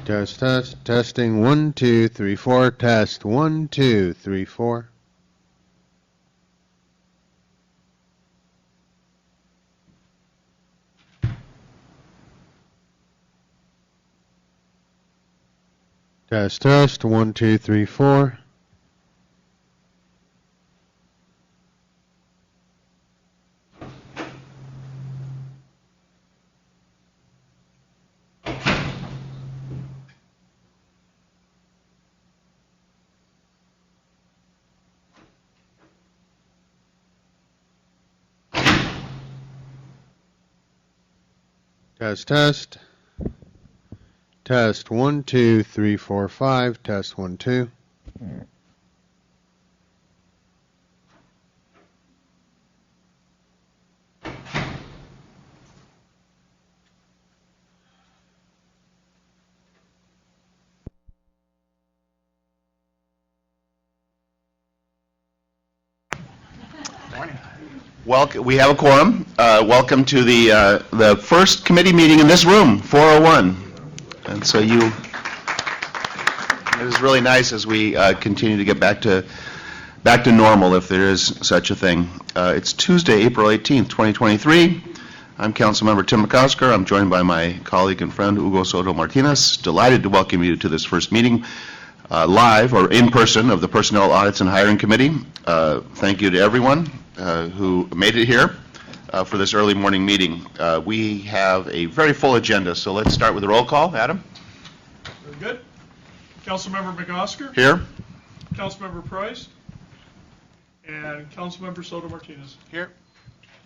Testing 1 2 3 4. Test 1 2 3 4. Test 1 2 3 4. Test 1 2 3 4 5. Test 1 2. We have a quorum. Welcome to the first committee meeting in this room, 401. And so it is really nice as we continue to get back to normal, if there is such a thing. It's Tuesday, April 18th, 2023. I'm Councilmember Tim McCosker. I'm joined by my colleague and friend Hugo Soto Martinez. Delighted to welcome you to this first meeting, live or in person, of the Personnel Audits and Hiring Committee. Thank you to everyone who made it here for this early morning meeting. We have a very full agenda, so let's start with a roll call. Adam? Very good. Councilmember McOsker? Here. Councilmember Price? And Councilmember Soto Martinez? Here.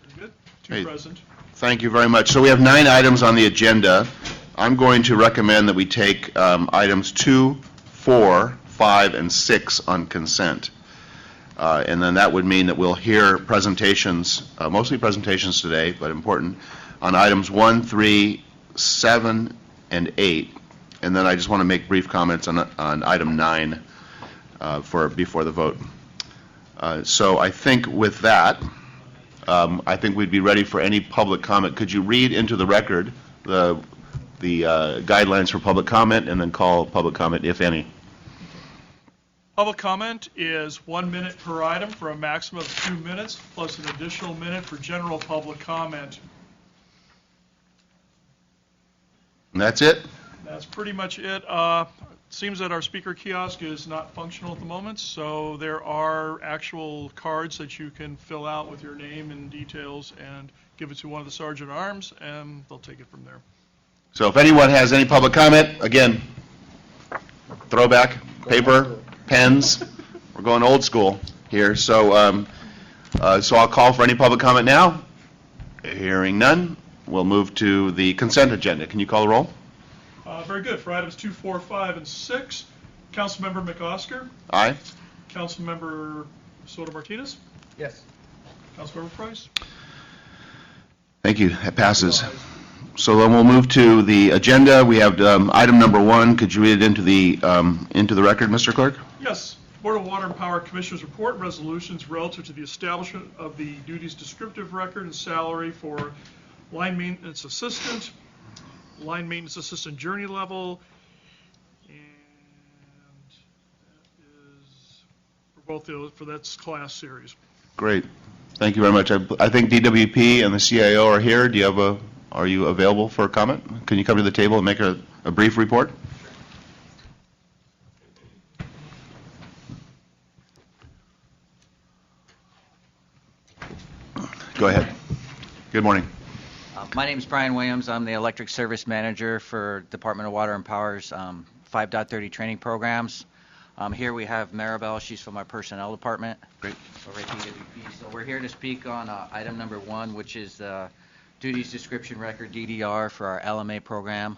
Very good. Two Hey. present. Thank you very much. So we have 9 items on the agenda. I'm going to recommend that we take items 2, 4, 5, and 6 on consent. And then that would mean that we'll hear presentations, mostly presentations today, but important, on items 1, 3, 7, and 8. And then I just want to make brief comments on item 9 before the vote. So I think with that, I think we'd be ready for any public comment. Could you read into the record the guidelines for public comment and then call public comment, if any? Public comment is 1 minute per item for a maximum of 2 minutes, plus an additional minute for general public comment. And that's it? That's pretty much it. Seems that our speaker kiosk is not functional at the moment, so there are actual cards that you can fill out with your name and details and give it to one of the sergeant at arms, and they'll take it from there. So if anyone has any public comment, again, throwback, paper, pens, we're going old school here. So I'll call for any public comment now. Hearing none, we'll move to the consent agenda. Can you call the roll? Very good. For items 2, 4, 5, and 6, Councilmember McOsker? Aye. Councilmember Soto Martinez? Yes. Councilmember Price? Thank you. That passes. So then we'll move to the agenda. We have item number 1. Could you read it into the record, Mr. Clerk? Yes. Board of Water and Power Commissioners report resolutions relative to the establishment of the duties descriptive record and salary for line maintenance assistant, line maintenance assistant journey level, and that is for both those, for that class series. Great. Thank you very much. I think DWP and the CIO are here. Are you available for a comment? Can you come to the table and make a brief report? Go ahead. Good morning. My name is Brian Williams. I'm the Electric Service Manager for Department of Water and Power's 5.30 training programs. Here we have Maribel. She's from our Personnel Department. Great. Over at DWP. So we're here to speak on item number 1, which is the Duties Description Record, DDR, for our LMA program.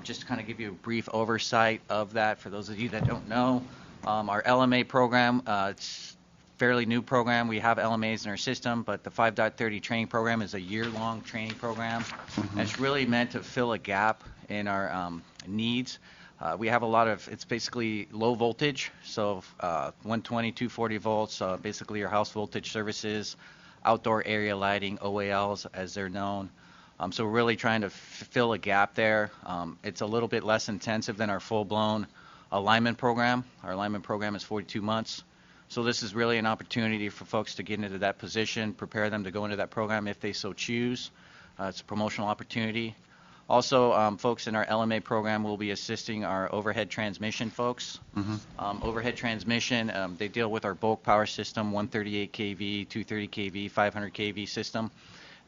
Just to kind of give you a brief oversight of that for those of you that don't know. Our LMA program, it's fairly new program. We have LMAs in our system, but the 5.30 training program is a year-long training program. And it's really meant to fill a gap in our needs. We have a lot of, it's basically low voltage, so 120, 240 volts, basically your house voltage services, outdoor area lighting, OALs as they're known. So we're really trying to fill a gap there. It's a little bit less intensive than our full-blown alignment program. Our alignment program is 42 months. So this is really an opportunity for folks to get into that position, prepare them to go into that program if they so choose. It's a promotional opportunity. Also, folks in our LMA program will be assisting our overhead transmission folks. Overhead transmission, they deal with our bulk power system, 138 kV, 230 kV, 500 kV system.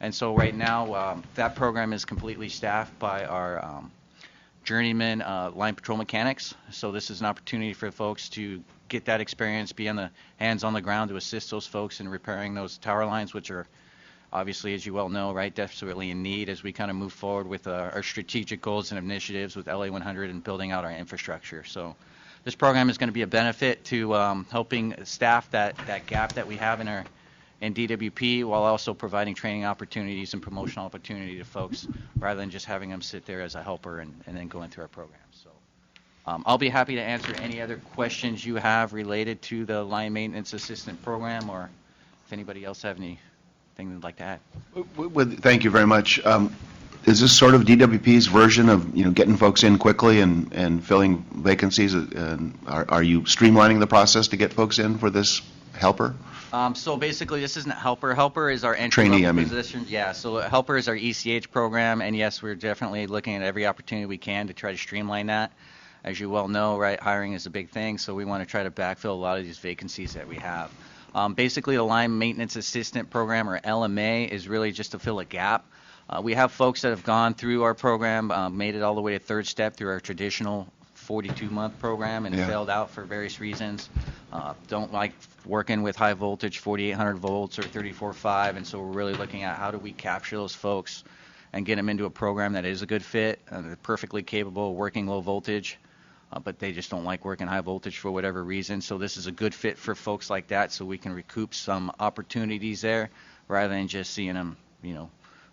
And so right now, that program is completely staffed by our journeyman line patrol mechanics. So this is an opportunity for folks to get that experience, be on the hands on the ground to assist those folks in repairing those tower lines, which are obviously, as you well know, right, desperately in need as we kind of move forward with our strategic goals and initiatives with LA 100 and building out our infrastructure. So this program is going to be a benefit to helping staff that gap that we have in DWP, while also providing training opportunities and promotional opportunity to folks, rather than just having them sit there as a helper and then going through our program. So I'll be happy to answer any other questions you have related to the line maintenance assistant program, or if anybody else have anything they'd like to add. Thank you very much. Is this sort of DWP's version of, getting folks in quickly and filling vacancies? Are you streamlining the process to get folks in for this helper? So basically, this isn't helper. Helper is our Trainee, entry-level I mean. position. Yeah, so helper is our ECH program, and yes, we're definitely looking at every opportunity we can to try to streamline that. As you well know, right, hiring is a big thing, so we want to try to backfill a lot of these vacancies that we have. Basically, the line maintenance assistant program, or LMA, is really just to fill a gap. We have folks that have gone through our program, made it all the way to third step through our traditional 42-month program and Yeah. failed out for various reasons. Don't like working with high voltage, 4,800 volts or 34.5, and so we're really looking at how do we capture those folks and get them into a program that is a good fit, they're perfectly capable of working low voltage, but they just don't like working high voltage for whatever reason. So this is a good fit for folks like that, so we can recoup some opportunities there rather than just seeing them,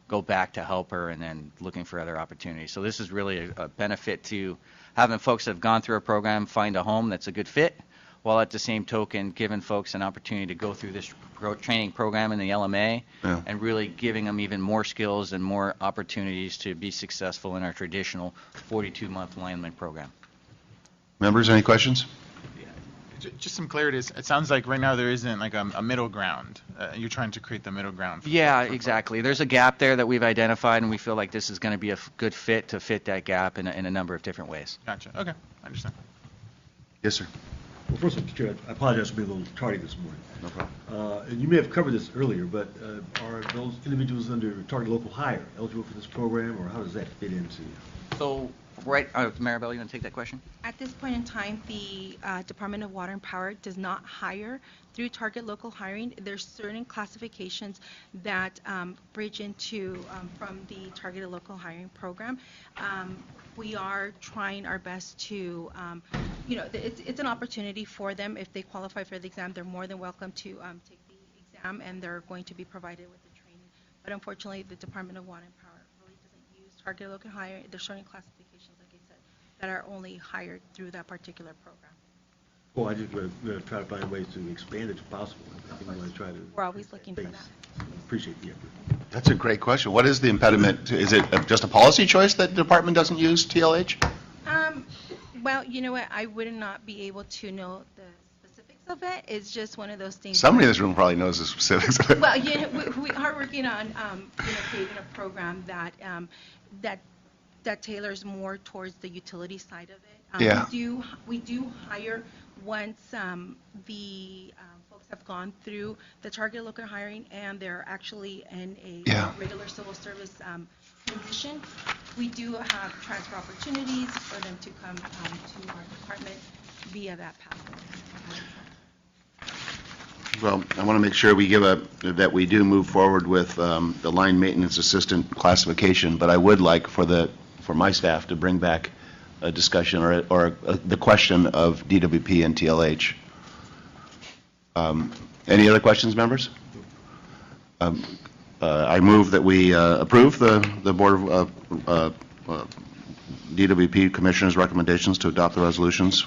go back to helper and then looking for other opportunities. So this is really a benefit to having folks that have gone through a program find a home that's a good fit, while at the same token giving folks an opportunity to go through this training program in the LMA and really giving them even more skills and more opportunities to be successful in our traditional 42-month lineman program. Members, any questions? Just some clarity. It sounds like right now there isn't like a middle ground. You're trying to create the middle ground. Yeah, exactly. There's a gap there that we've identified, and we feel like this is going to be a good fit to fit that gap in a number of different ways. Gotcha. Okay, I understand. Yes, sir. Well, first of all, Chair, I apologize for being a little tardy this morning. No problem. And you may have covered this earlier, but are those individuals under target local hire eligible for this program, or how does that fit into? So, right, Maribel, you want to take that question? At this point in time, the Department of Water and Power does not hire through target local hiring. There's certain classifications that bridge into from the targeted local hiring program. We are trying our best to, it's an opportunity for them. If they qualify for the exam, they're more than welcome to take the exam, and they're going to be provided with the training. But unfortunately, the Department of Water and Power really doesn't use target local hiring. There's certain classifications, like I said, that are only hired through that particular program. Well, I just going to try to find ways to expand it if possible. I think we want to try to. We're always looking for that. Appreciate the effort. That's a great question. What is the impediment? Is it just a policy choice that the department doesn't use TLH? Well, you know what, I would not be able to know the specifics of it. It's just one of those things. Somebody in this room probably knows the specifics of it. Well, we are working on, creating a program that, that tailors more towards the utility side of it. Yeah. We do hire once the folks have gone through the target local hiring and they're actually in a Yeah. regular civil service position. We do have transfer opportunities for them to come to our department via that pathway. Well, I want to make sure we that we do move forward with the line maintenance assistant classification, but I would like for my staff to bring back a discussion or the question of DWP and TLH. Any other questions, members? I move that we approve the Board of DWP Commissioners' recommendations to adopt the resolutions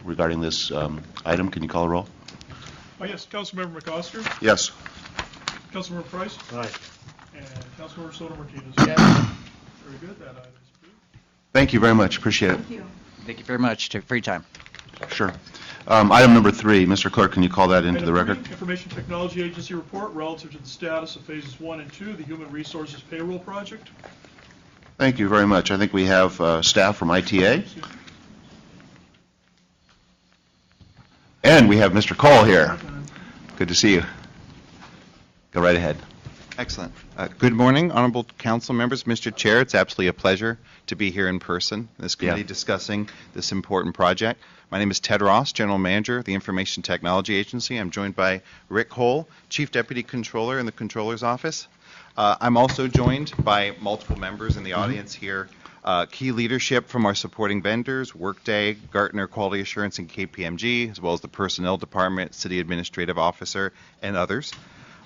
regarding this item. Can you call a roll? Oh, yes, Councilmember McCosker, Yes. Councilmember Price, Aye. And Councilmember Soto Martinez. Very good, that item is approved. Thank you very much, appreciate it. Thank you. Thank you very much for your time. Sure. Item number 3, Mr. Clerk, can you call that into the Item record? 3, Information Technology Agency report relative to the status of phases 1 and 2 of the Human Resources Payroll Project. Thank you very much. I think we have staff from ITA. And we have Mr. Cole here. Good to see you. Go right ahead. Excellent. Good morning, honorable council members. Mr. Chair, it's absolutely a pleasure to be here in person in this committee Yeah. discussing this important project. My name is Ted Ross, General Manager of the Information Technology Agency. I'm joined by Rick Hole, Chief Deputy Controller in the Controller's Office. I'm also joined by multiple members in the audience here. Key leadership from our supporting vendors, Workday, Gartner Quality Assurance, and KPMG, as well as the Personnel Department, City Administrative Officer, and others.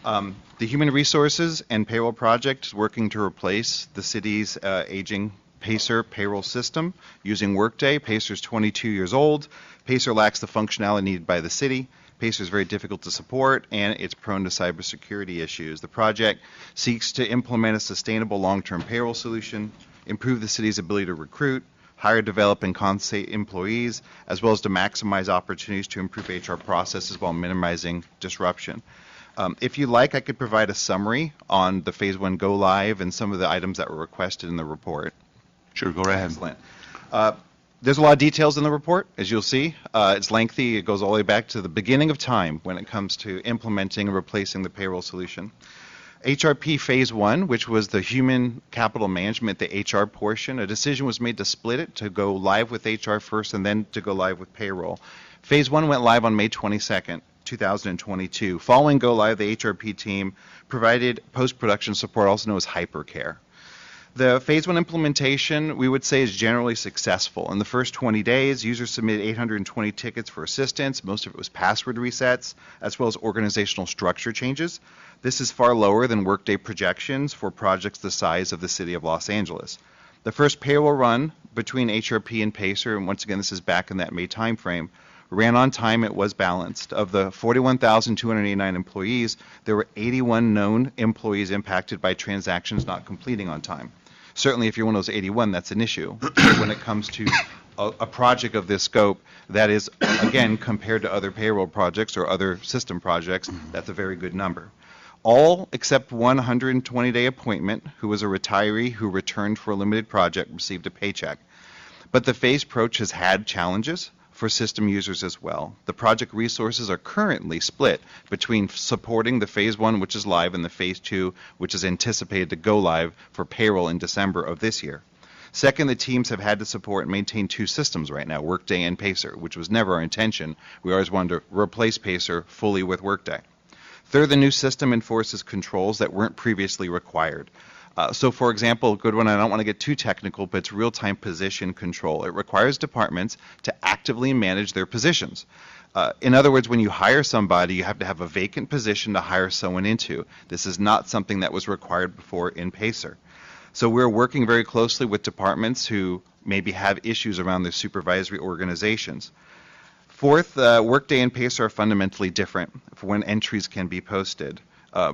The Human Resources and Payroll Project is working to replace the city's aging Pacer payroll system using Workday. Pacer is 22 years old. Pacer lacks the functionality needed by the city. Pacer is very difficult to support, and it's prone to cybersecurity issues. The project seeks to implement a sustainable long-term payroll solution, improve the city's ability to recruit, hire, develop, and compensate employees, as well as to maximize opportunities to improve HR processes while minimizing disruption. If you like, I could provide a summary on the Phase 1 go live and some of the items that were requested in the report. Sure, go right ahead. Excellent. There's a lot of details in the report, as you'll see. It's lengthy. It goes all the way back to the beginning of time when it comes to implementing and replacing the payroll solution. HRP Phase 1, which was the human capital management, the HR portion, a decision was made to split it, to go live with HR first and then to go live with payroll. Phase 1 went live on May 22nd. 2022. Following go live, the HRP team provided post-production support, also known as hypercare. The Phase 1 implementation, we would say, is generally successful. In the first 20 days, users submitted 820 tickets for assistance. Most of it was password resets, as well as organizational structure changes. This is far lower than Workday projections for projects the size of the city of Los Angeles. The first payroll run between HRP and Pacer, and once again, this is back in that May timeframe, ran on time. It was balanced. Of the 41,289 employees, there were 81 known employees impacted by transactions not completing on time. Certainly, if you're one of those 81, that's an issue. When it comes to a project of this scope, that is, again, compared to other payroll projects or other system projects, that's a very good number. All except one 120-day appointment, who was a retiree who returned for a limited project, received a paycheck. But the phase approach has had challenges for system users as well. The project resources are currently split between supporting the Phase 1, which is live, and the Phase 2, which is anticipated to go live for payroll in December of this year. Second, the teams have had to support and maintain two systems right now, Workday and Pacer, which was never our intention. We always wanted to replace Pacer fully with Workday. Third, the new system enforces controls that weren't previously required. So, for example, a good one, I don't want to get too technical, but it's real-time position control. It requires departments to actively manage their positions. In other words, when you hire somebody, you have to have a vacant position to hire someone into. This is not something that was required before in Pacer. So we're working very closely with departments who maybe have issues around their supervisory organizations. Fourth, Workday and Pacer are fundamentally different for when entries can be posted.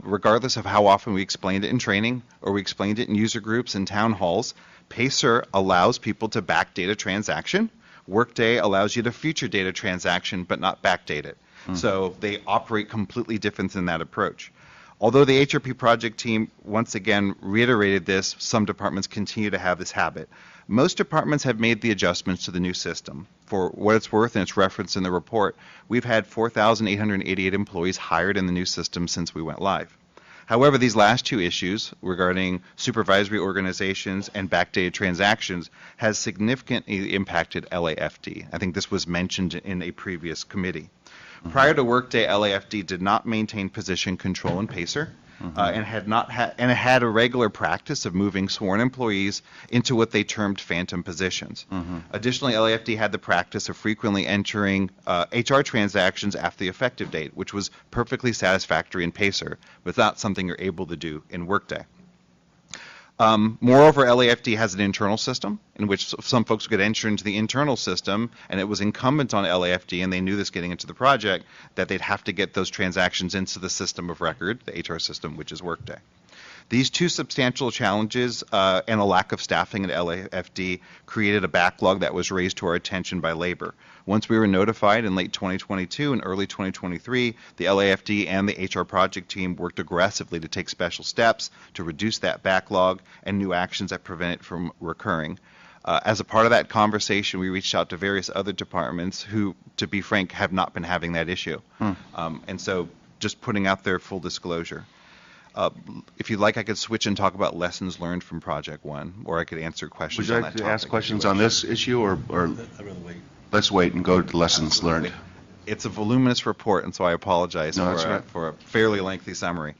Regardless of how often we explained it in training or we explained it in user groups and town halls, Pacer allows people to backdate a transaction. Workday allows you to future date a transaction but not backdate it. So they operate completely different in that approach. Although the HRP project team once again reiterated this, some departments continue to have this habit. Most departments have made the adjustments to the new system. For what it's worth, and it's referenced in the report, we've had 4,888 employees hired in the new system since we went live. However, these last two issues regarding supervisory organizations and backdated transactions has significantly impacted LAFD. I think this was mentioned in a previous committee. Prior to Workday, LAFD did not maintain position control in Pacer. And had a regular practice of moving sworn employees into what they termed phantom positions. Additionally, LAFD had the practice of frequently entering HR transactions after the effective date, which was perfectly satisfactory in Pacer, but not something you're able to do in Workday. Moreover, LAFD has an internal system in which some folks could enter into the internal system, and it was incumbent on LAFD, and they knew this getting into the project, that they'd have to get those transactions into the system of record, the HR system, which is Workday. These two substantial challenges and a lack of staffing at LAFD created a backlog that was raised to our attention by labor. Once we were notified in late 2022 and early 2023, the LAFD and the HR project team worked aggressively to take special steps to reduce that backlog and new actions that prevent it from recurring. As a part of that conversation, we reached out to various other departments who, to be frank, have not been having that issue. And so just putting out their full disclosure. If you'd like, I could switch and talk about lessons learned from Project One, or I could answer questions Would you on like that to topic. ask questions on this issue, or I'd rather wait. let's wait and go to lessons learned? It's a voluminous report, and so I apologize No, that's for, right. for a fairly lengthy summary.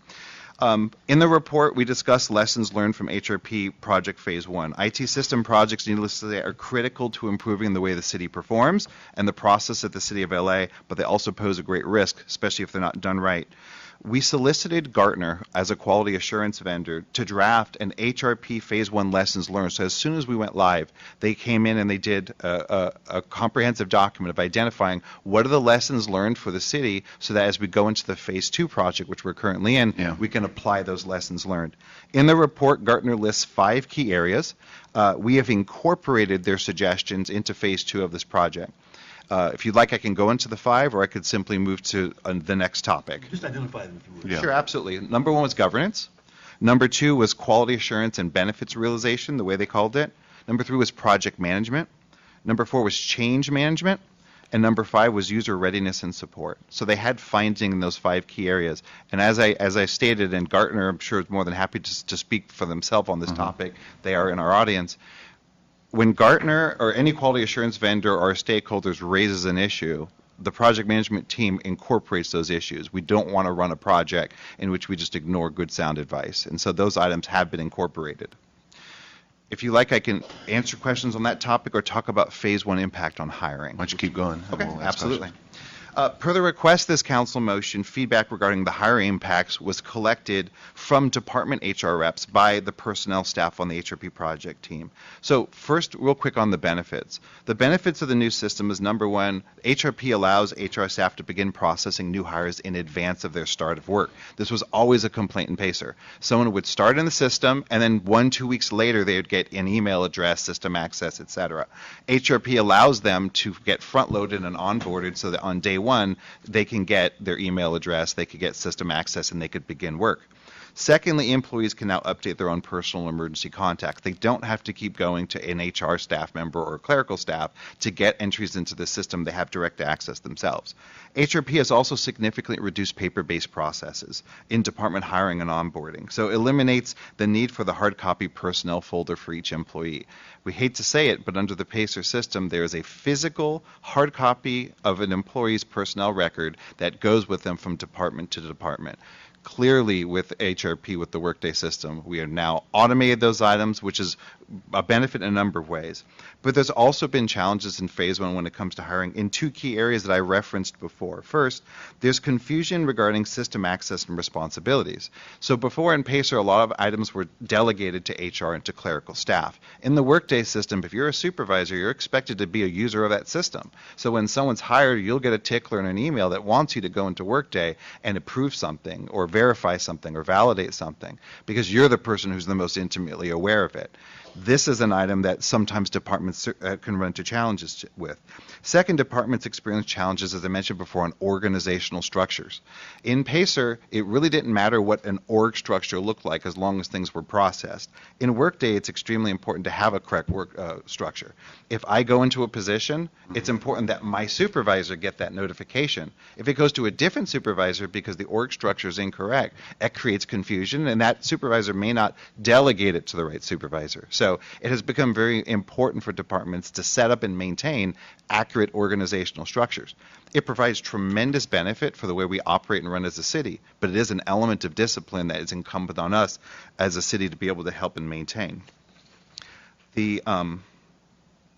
In the report, we discuss lessons learned from HRP Project Phase 1. IT system projects, needless to say, are critical to improving the way the city performs and the process at the City of LA, but they also pose a great risk, especially if they're not done right. We solicited Gartner as a quality assurance vendor to draft an HRP Phase 1 lessons learned. So as soon as we went live, they came in and they did a comprehensive document of identifying what are the lessons learned for the city so that as we go into the Phase 2 project, which we're currently in, we can apply those lessons learned. In the report, Gartner lists 5 key areas. We have incorporated their suggestions into Phase 2 of this project. If you'd like, I can go into the 5, or I could simply move to the next topic. Just identify them if you would. Yeah. Sure, absolutely. Number 1 was governance. Number 2 was quality assurance and benefits realization, the way they called it. Number 3 was project management. Number 4 was change management. And number 5 was user readiness and support. So they had finding in those 5 key areas. And as I stated, and Gartner, I'm sure, is more than happy to speak for themselves on this topic. They are in our audience. When Gartner or any quality assurance vendor or stakeholders raises an issue, the project management team incorporates those issues. We don't want to run a project in which we just ignore good sound advice. And so those items have been incorporated. If you like, I can answer questions on that topic or talk about Phase 1 impact on hiring. Why don't you keep going? Okay, We'll ask absolutely. questions. Per the request of this council motion, feedback regarding the hiring impacts was collected from department HR reps by the personnel staff on the HRP project team. So first, real quick on the benefits. The benefits of the new system is, number 1, HRP allows HR staff to begin processing new hires in advance of their start of work. This was always a complaint in Pacer. Someone would start in the system, and then 1-2 weeks later, they would get an email address, system access, etc. HRP allows them to get front-loaded and onboarded so that on day 1, they can get their email address, they could get system access, and they could begin work. Secondly, employees can now update their own personal emergency contacts. They don't have to keep going to an HR staff member or clerical staff to get entries into the system. They have direct access themselves. HRP has also significantly reduced paper-based processes in department hiring and onboarding, so it eliminates the need for the hard copy personnel folder for each employee. We hate to say it, but under the Pacer system, there is a physical hard copy of an employee's personnel record that goes with them from department to department. Clearly, with HRP, with the Workday system, we have now automated those items, which is a benefit in a number of ways. But there's also been challenges in Phase 1 when it comes to hiring in 2 key areas that I referenced before. First, there's confusion regarding system access and responsibilities. So before in Pacer, a lot of items were delegated to HR and to clerical staff. In the Workday system, if you're a supervisor, you're expected to be a user of that system. So when someone's hired, you'll get a tickler in an email that wants you to go into Workday and approve something or verify something or validate something because you're the person who's the most intimately aware of it. This is an item that sometimes departments can run into challenges with. Second, departments experience challenges, as I mentioned before, on organizational structures. In Pacer, it really didn't matter what an org structure looked like as long as things were processed. In Workday, it's extremely important to have a correct work structure. If I go into a position, it's important that my supervisor get that notification. If it goes to a different supervisor because the org structure is incorrect, it creates confusion, and that supervisor may not delegate it to the right supervisor. So it has become very important for departments to set up and maintain accurate organizational structures. It provides tremendous benefit for the way we operate and run as a city, but it is an element of discipline that is incumbent on us as a city to be able to help and maintain.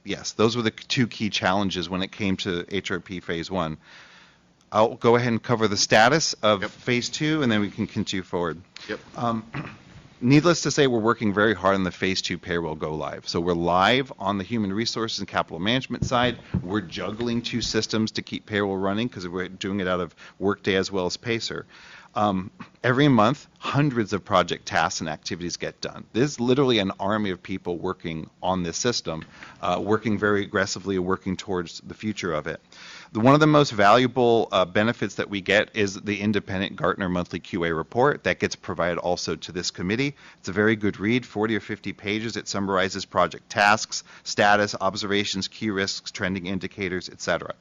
Yes, those were the 2 key challenges when it came to HRP Phase 1. I'll go ahead and cover the status of Phase 2, and then we can continue forward. Needless to say, we're working very hard on the Phase 2 payroll go live. So we're live on the human resources and capital management side. We're juggling 2 systems to keep payroll running because we're doing it out of Workday as well as Pacer. Every month, hundreds of project tasks and activities get done. There's literally an army of people working on this system, working very aggressively and working towards the future of it. One of the most valuable benefits that we get is the independent Gartner monthly QA report that gets provided also to this committee. It's a very good read, 40 or 50 pages. It summarizes project tasks, status, observations, key risks, trending indicators, etc.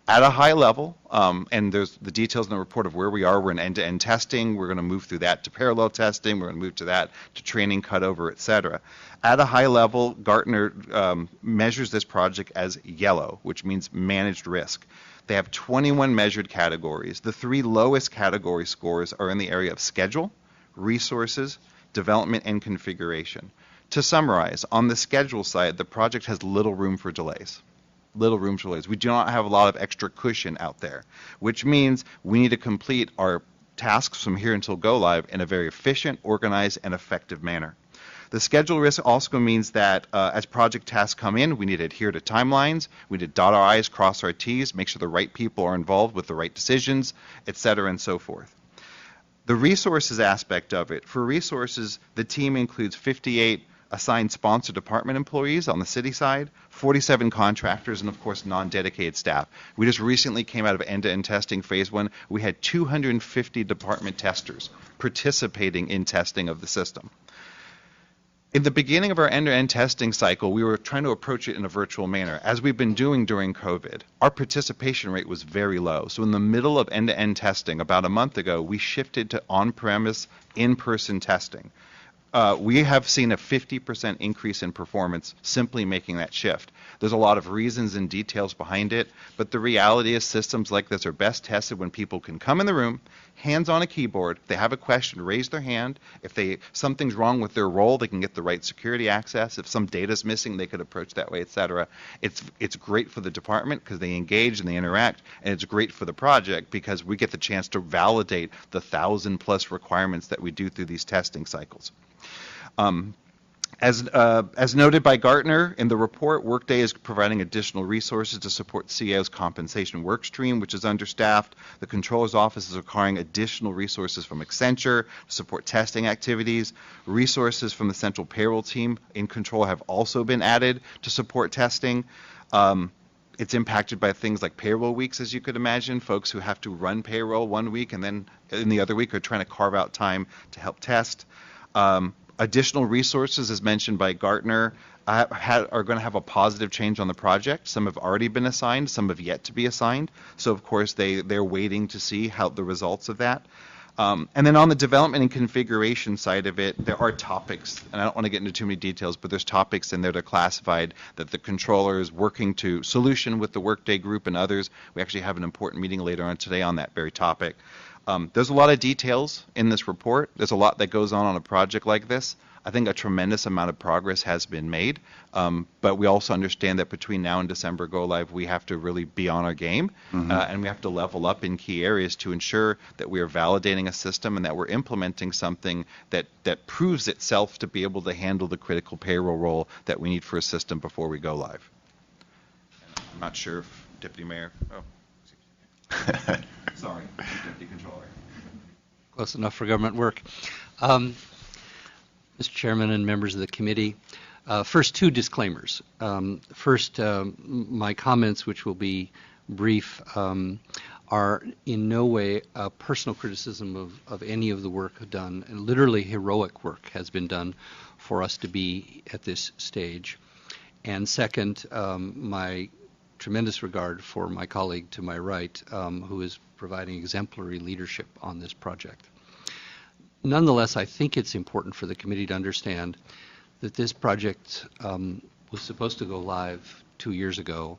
At a high level, and there's the details in the report of where we are. We're in end-to-end testing. We're going to move through that to parallel testing. We're going to move to that to training, cutover, etc. At a high level, Gartner measures this project as yellow, which means managed risk. They have 21 measured categories. The 3 lowest category scores are in the area of schedule, resources, development, and configuration. To summarize, on the schedule side, the project has little room for delays. Little room for delays. We do not have a lot of extra cushion out there, which means we need to complete our tasks from here until go live in a very efficient, organized, and effective manner. The schedule risk also means that as project tasks come in, we need to adhere to timelines, we need to dot our I's, cross our T's, make sure the right people are involved with the right decisions, et cetera, and so forth. The resources aspect of it, for resources, the team includes 58 assigned sponsor department employees on the city side, 47 contractors, and of course non-dedicated staff. We just recently came out of end-to-end testing phase 1. We had 250 department testers participating in testing of the system. In the beginning of our end-to-end testing cycle, we were trying to approach it in a virtual manner. As we've been doing during COVID, our participation rate was very low. So in the middle of end-to-end testing, about a month ago, we shifted to on-premise, in-person testing. We have seen a 50% increase in performance simply making that shift. There's a lot of reasons and details behind it, but the reality is systems like this are best tested when people can come in the room, hands on a keyboard, they have a question, raise their hand. If something's wrong with their role, they can get the right security access. If some data's missing, they could approach that way, etc. It's great for the department because they engage and they interact, and it's great for the project because we get the chance to validate the 1,000+ requirements that we do through these testing cycles. As noted by Gartner in the report, Workday is providing additional resources to support CEO's compensation work stream, which is understaffed. The Controller's Office is requiring additional resources from Accenture to support testing activities. Resources from the central payroll team in Control have also been added to support testing. It's impacted by things like payroll weeks, as you could imagine. Folks who have to run payroll one week and then in the other week are trying to carve out time to help test. Additional resources, as mentioned by Gartner, are going to have a positive change on the project. Some have already been assigned, some have yet to be assigned. So, of course, they're waiting to see how the results of that. And then on the development and configuration side of it, there are topics, and I don't want to get into too many details, but there's topics in there that are classified that the controller is working to solution with the Workday group and others. We actually have an important meeting later on today on that very topic. There's a lot of details in this report. There's a lot that goes on a project like this. I think a tremendous amount of progress has been made, but we also understand that between now and December go live, we have to really be on our game, and we have to level up in key areas to ensure that we are validating a system and that we're implementing something that proves itself to be able to handle the critical payroll role that we need for a system before we go live. I'm not sure if Deputy Mayor. Sorry, Deputy Controller. Close enough for government work. Mr. Chairman and members of the committee, first, 2 disclaimers. First, my comments, which will be brief, are in no way a personal criticism of any of the work done. And literally heroic work has been done for us to be at this stage. And second, my tremendous regard for my colleague to my right, who is providing exemplary leadership on this project. Nonetheless, I think it's important for the committee to understand that this project was supposed to go live 2 years ago.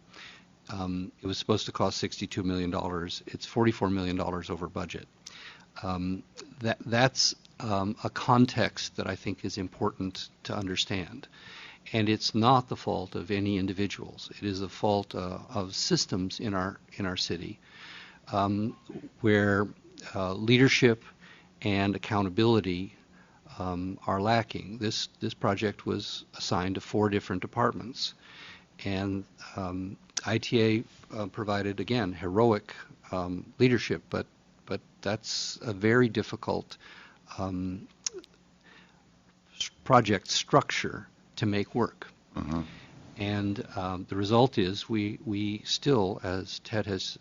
It was supposed to cost $62 million. It's $44 million over budget. That's a context that I think is important to understand. And it's not the fault of any individuals. It is the fault of systems in our city where leadership and accountability are lacking. This project was assigned to 4 different departments, and ITA provided, again, heroic leadership, but but that's a very difficult project structure to make work. And the result is we still, as Ted has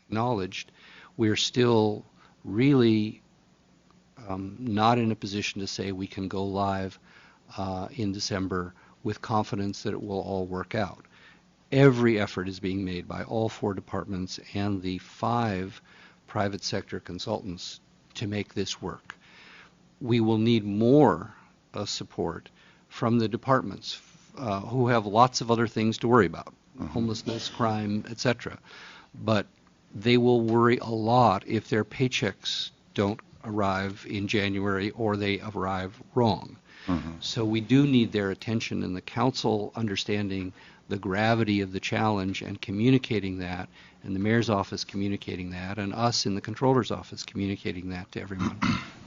acknowledged, we're still really not in a position to say we can go live in December with confidence that it will all work out. Every effort is being made by all 4 departments and the 5 private sector consultants to make this work. We will need more support from the departments who have lots of other things to worry about, homelessness, crime, etc. But they will worry a lot if their paychecks don't arrive in January or they arrive wrong. So we do need their attention, and the council understanding the gravity of the challenge and communicating that, and the mayor's office communicating that, and us in the controller's office communicating that to everyone.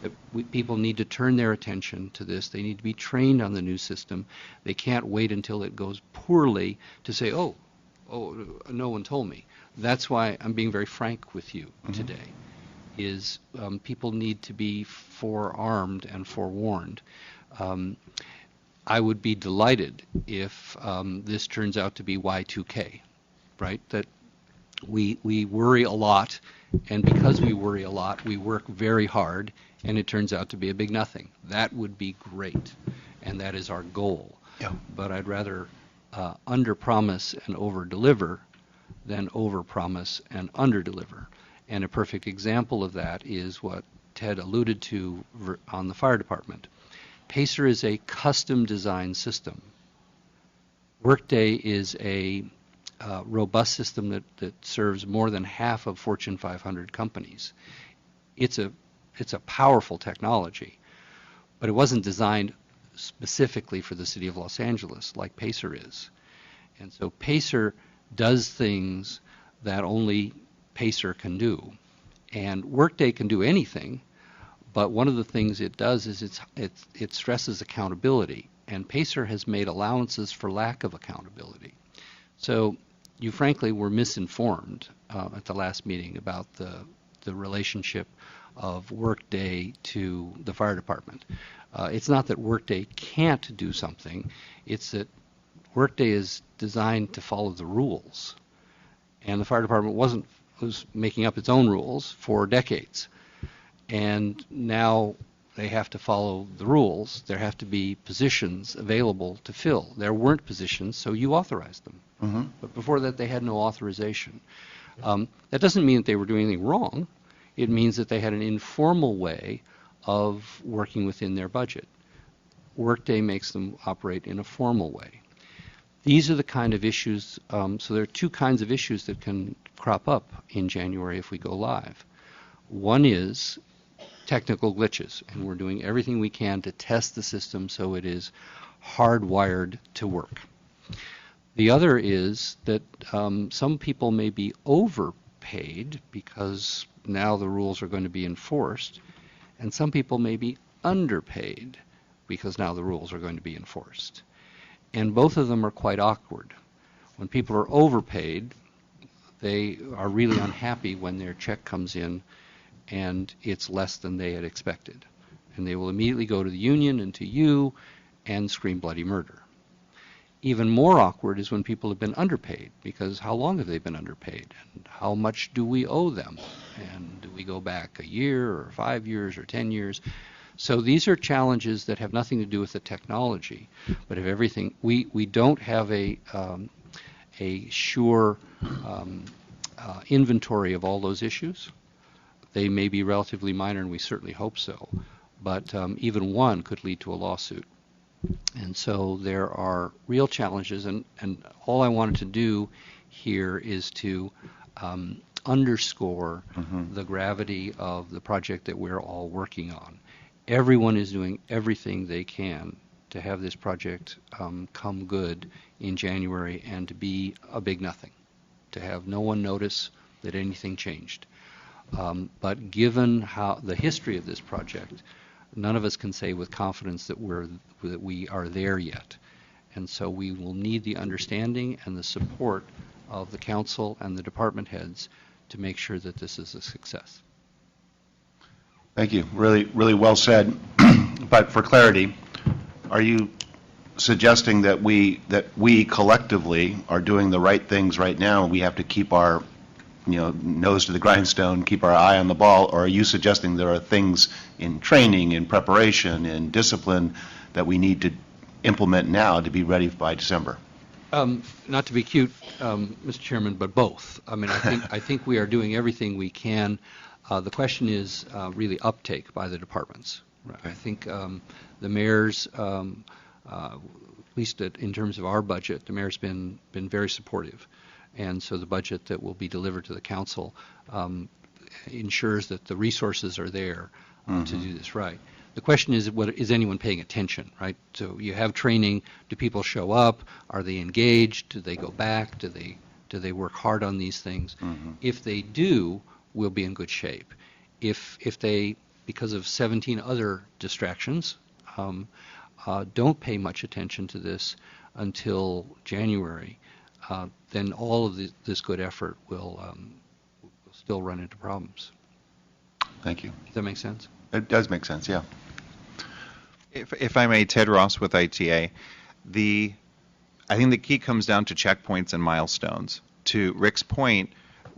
That people need to turn their attention to this. They need to be trained on the new system. They can't wait until it goes poorly to say, oh, no one told me. That's why I'm being very frank with you today, is people need to be forearmed and forewarned. I would be delighted if this turns out to be Y2K, right? That we worry a lot, and because we worry a lot, we work very hard, and it turns out to be a big nothing. That would be great, and that is our goal. Yeah. But I'd rather under-promise and over-deliver than over-promise and under-deliver. And a perfect example of that is what Ted alluded to on the fire department. Pacer is a custom-designed system. Workday is a robust system that serves more than half of Fortune 500 companies. It's a powerful technology, but it wasn't designed specifically for the city of Los Angeles like Pacer is. And so Pacer does things that only Pacer can do. And Workday can do anything, but one of the things it does is it stresses accountability, and Pacer has made allowances for lack of accountability. So you frankly were misinformed at the last meeting about the relationship of Workday to the fire department. It's not that Workday can't do something, it's that Workday is designed to follow the rules. And the fire department was making up its own rules for decades. And now they have to follow the rules. There have to be positions available to fill. There weren't positions, so you authorized them. But before that, they had no authorization. That doesn't mean that they were doing anything wrong. It means that they had an informal way of working within their budget. Workday makes them operate in a formal way. These are the kind of issues, so there are 2 kinds of issues that can crop up in January if we go live. One is technical glitches, and we're doing everything we can to test the system so it is hardwired to work. The other is that some people may be overpaid because now the rules are going to be enforced, and some people may be underpaid because now the rules are going to be enforced. And both of them are quite awkward. When people are overpaid, they are really unhappy when their check comes in and it's less than they had expected. And they will immediately go to the union and to you and scream bloody murder. Even more awkward is when people have been underpaid, because how long have they been underpaid? And how much do we owe them? And do we go back a year or 5 years or 10 years? So these are challenges that have nothing to do with the technology, but have everything. We don't have a sure inventory of all those issues. They may be relatively minor, and we certainly hope so, but even one could lead to a lawsuit. And so there are real challenges, and all I wanted to do here is to underscore the gravity of the project that we're all working on. Everyone is doing everything they can to have this project come good in January and to be a big nothing, to have no one notice that anything changed. But given how the history of this project, none of us can say with confidence that we are there yet. And so we will need the understanding and the support of the council and the department heads to make sure that this is a success. Thank you. Really, really well said. But for clarity, are you suggesting that we collectively are doing the right things right now, and we have to keep our, nose to the grindstone, keep our eye on the ball, or are you suggesting there are things in training, in preparation, in discipline that we need to implement now to be ready by December? Not to be cute, Mr. Chairman, but both. I mean, I think we are doing everything we can. The question is really uptake by the departments. I think the mayor's, at least in terms of our budget, the mayor's been very supportive. And so the budget that will be delivered to the council ensures that the resources are there to do this right. The question is, is anyone paying attention, right? So you have training. Do people show up? Are they engaged? Do they go back? Do they work hard on these things? If they do, we'll be in good shape. If they, because of 17 other distractions, don't pay much attention to this until January, then all of this good effort will still run into problems. Thank you. Does that make sense? It does make sense, yeah. If I may, Ted Ross with ITA, I think the key comes down to checkpoints and milestones. To Rick's point,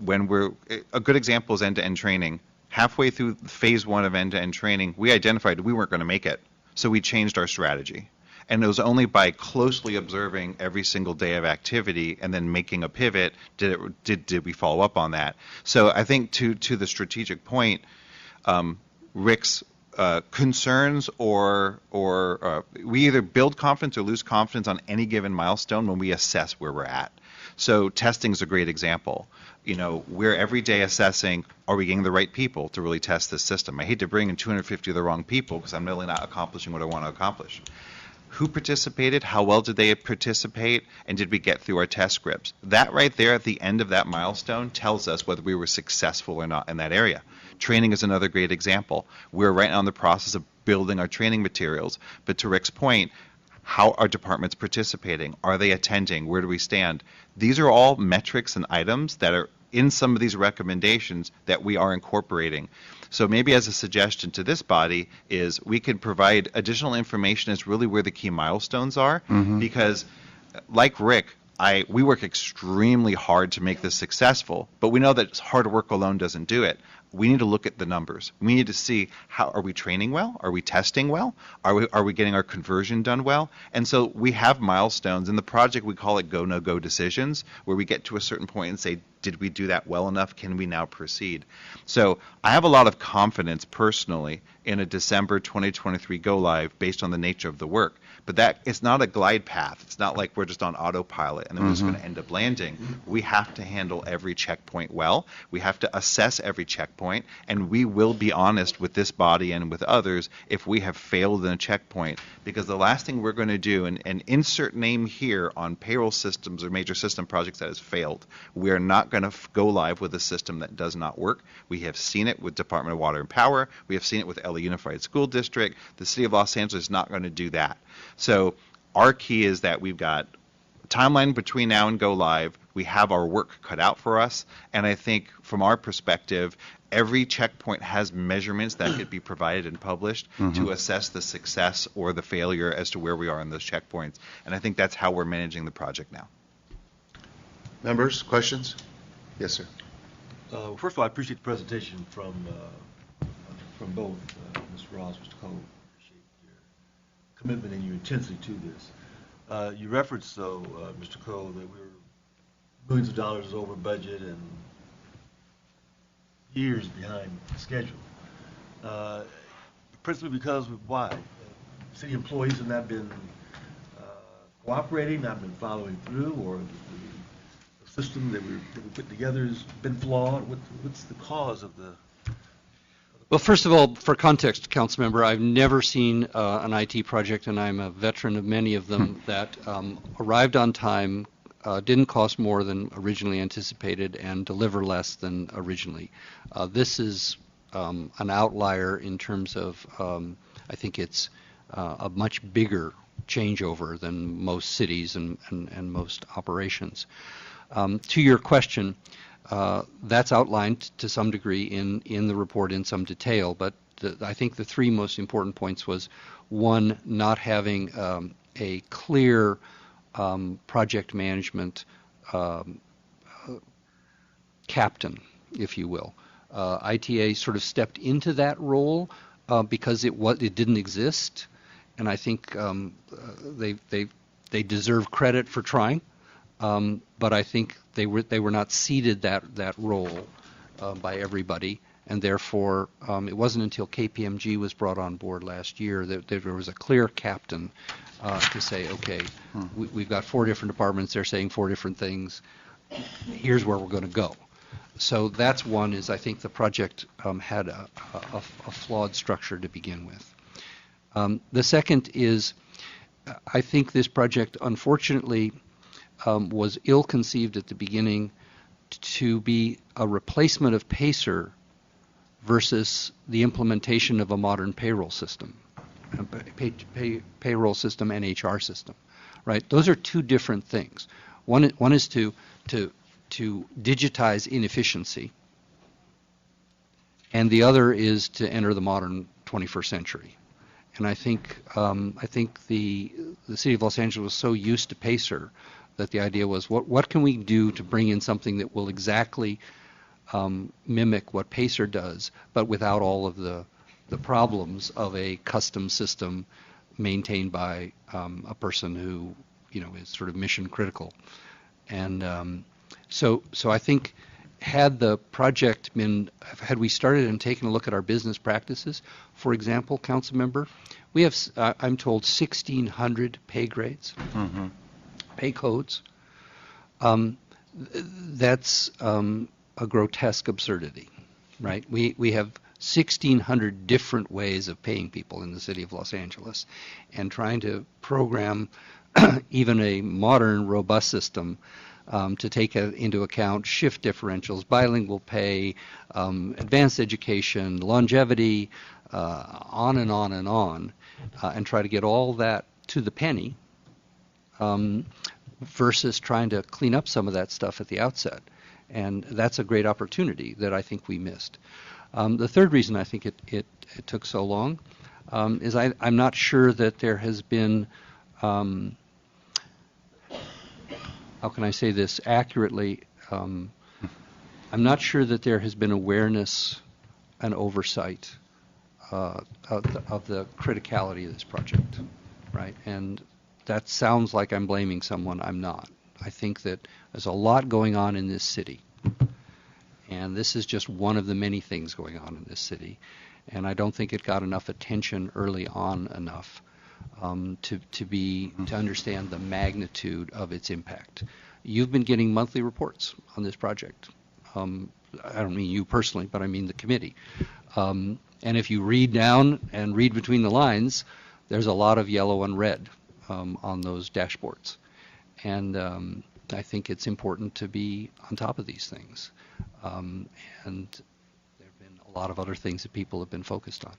a good example is end-to-end training. Halfway through phase 1 of end-to-end training, we identified we weren't going to make it, so we changed our strategy. And it was only by closely observing every single day of activity and then making a pivot did we follow up on that. So I think to the strategic point, Rick's concerns or we either build confidence or lose confidence on any given milestone when we assess where we're at. So testing is a great example. We're every day assessing, are we getting the right people to really test this system? I hate to bring in 250 of the wrong people because I'm really not accomplishing what I want to accomplish. Who participated? How well did they participate? And did we get through our test scripts? That right there at the end of that milestone tells us whether we were successful or not in that area. Training is another great example. We're right now in the process of building our training materials. But to Rick's point, how are departments participating? Are they attending? Where do we stand? These are all metrics and items that are in some of these recommendations that we are incorporating. So maybe as a suggestion to this body is we could provide additional information as really where the key milestones are, because like Rick, we work extremely hard to make this successful, but we know that hard work alone doesn't do it. We need to look at the numbers. We need to see, how are we training well? Are we testing well? Are we getting our conversion done well? And so we have milestones. In the project, we call it go, no go decisions, where we get to a certain point and say, did we do that well enough? Can we now proceed? So I have a lot of confidence personally in a December 2023 go live based on the nature of the work. But that it's not a glide path. It's not like we're just on autopilot and then we're just going to end up landing. We have to handle every checkpoint well. We have to assess every checkpoint, and we will be honest with this body and with others if we have failed in a checkpoint. Because the last thing we're going to do, and insert name here on payroll systems or major system projects that has failed, we are not going to go live with a system that does not work. We have seen it with Department of Water and Power. We have seen it with LA Unified School District. The City of Los Angeles is not going to do that. So our key is that we've got a timeline between now and go live. We have our work cut out for us. And I think from our perspective, every checkpoint has measurements that could be provided and published to assess the success or the failure as to where we are in those checkpoints. And I think that's how we're managing the project now. Members, questions? Yes, sir. First of all, I appreciate the presentation from both Mr. Ross, Mr. Cole. Appreciate your commitment and your intensity to this. You referenced, though, Mr. Cole, that we were millions of dollars over budget and years behind schedule. Principally because of why? City employees have not been cooperating, not been following through, or the system that we put together has been flawed. What's the cause of the? Well, first of all, for context, Councilmember, I've never seen an IT project, and I'm a veteran of many of them, that arrived on time, didn't cost more than originally anticipated, and deliver less than originally. This is an outlier in terms of, I think it's a much bigger changeover than most cities and most operations. To your question, That's outlined to some degree in the report in some detail, but I think the three most important points was, one, not having a clear project management captain, if you will. ITA sort of stepped into that role because it didn't exist, and I think they deserve credit for trying. But I think they were not ceded that role by everybody, and therefore it wasn't until KPMG was brought on board last year that there was a clear captain to say, okay, we've got 4 different departments, they're saying 4 different things, here's where we're going to go. So that's one, is I think the project had a flawed structure to begin with. The second is, I think this project, unfortunately, was ill-conceived at the beginning to be a replacement of PACER versus the implementation of a modern payroll system, payroll system and HR system, right? Those are two different things. One is to digitize inefficiency, and the other is to enter the modern 21st century. And I think the City of Los Angeles was so used to PACER that the idea was, what can we do to bring in something that will exactly mimic what PACER does, but without all of the problems of a custom system maintained by a person who, is sort of mission critical. And so I think had we started and taken a look at our business practices, for example, council member, we have, I'm told, 1,600 pay grades. Mm-hmm. Pay codes. That's a grotesque absurdity, right? We have 1,600 different ways of paying people in the city of Los Angeles, and trying to program even a modern, robust system to take into account shift differentials, bilingual pay, advanced education, longevity, on and on and on, and try to get all that to the penny, versus trying to clean up some of that stuff at the outset. And that's a great opportunity that I think we missed. The third reason I think it took so long is I'm not sure that there has been, how can I say this accurately, I'm not sure that there has been awareness and oversight of the criticality of this project, right? And that sounds like I'm blaming someone. I'm not. I think that there's a lot going on in this city, and this is just one of the many things going on in this city, and I don't think it got enough attention early on enough to understand the magnitude of its impact. You've been getting monthly reports on this project. I don't mean you personally, but I mean the committee. And if you read down and read between the lines, there's a lot of yellow and red on those dashboards. And I think it's important to be on top of these things. And there have been a lot of other things that people have been focused on.